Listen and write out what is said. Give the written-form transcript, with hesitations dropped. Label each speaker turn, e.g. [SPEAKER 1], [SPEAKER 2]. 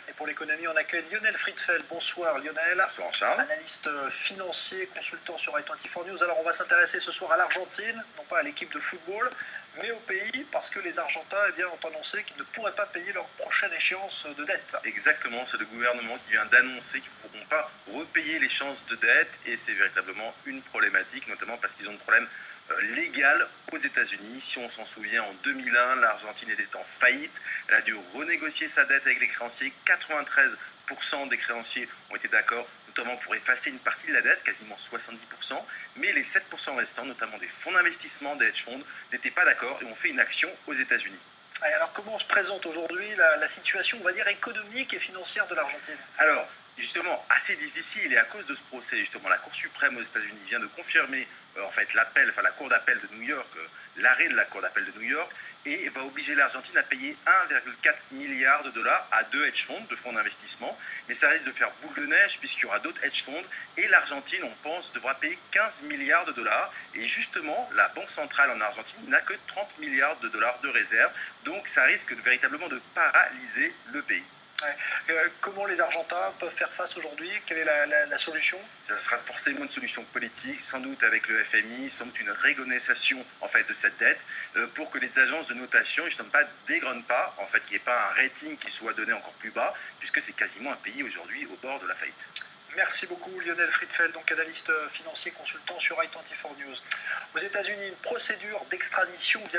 [SPEAKER 1] Et pour l'économie, on accueille Lionel Friedfeld. Bonsoir Lionel.
[SPEAKER 2] Bonsoir Charles.
[SPEAKER 1] Analyste financier, consultant sur i24 News. Alors on va s'intéresser ce soir à l'Argentine, non pas à l'équipe de football, mais au pays, parce que les Argentins ont annoncé qu'ils ne pourraient pas payer leur prochaine échéance de dette.
[SPEAKER 2] Exactement, c'est le gouvernement qui vient d'annoncer qu'ils ne pourront pas repayer l'échéance de dette et c'est véritablement une problématique, notamment parce qu'ils ont un problème légal aux États-Unis. Si on s'en souvient, en 2001, l'Argentine était en faillite. Elle a dû renégocier sa dette avec les créanciers. 93% des créanciers ont été d'accord, notamment pour effacer une partie de la dette, quasiment 70%, mais les 7% restants, notamment des fonds d'investissement, des hedge funds, n'étaient pas d'accord et ont fait une action aux États-Unis.
[SPEAKER 1] Et alors comment se présente aujourd'hui la situation, on va dire, économique et financière de l'Argentine?
[SPEAKER 2] Alors, justement, assez difficile, et à cause de ce procès, justement, la Cour suprême aux États-Unis vient de confirmer en fait la Cour d'appel de New York, l'arrêt de la Cour d'appel de New York, et va obliger l'Argentine à payer 1,4 milliard de dollars à deux hedge funds, de fonds d'investissement, mais ça risque de faire boule de neige puisqu'il y aura d'autres hedge funds, et l'Argentine, on pense, devra payer 15 milliards de dollars, et justement, la Banque centrale en Argentine n'a que 30 milliards de dollars de réserve, donc ça risque véritablement de paralyser le pays.
[SPEAKER 1] Ouais. Comment les Argentins peuvent faire face aujourd'hui? Quelle est la solution?
[SPEAKER 2] Ça sera forcément une solution politique, sans doute avec le FMI, sans doute une renégociation en fait de cette dette, pour que les agences de notation ne dégronnent pas, en fait, qu'il n'y ait pas un rating qui soit donné encore plus bas, puisque c'est quasiment un pays aujourd'hui au bord de la faillite.
[SPEAKER 1] Merci beaucoup Lionel Friedfeld, donc analyste financier consultant sur i24 News. Aux États-Unis, une procédure d'extradition vient d'être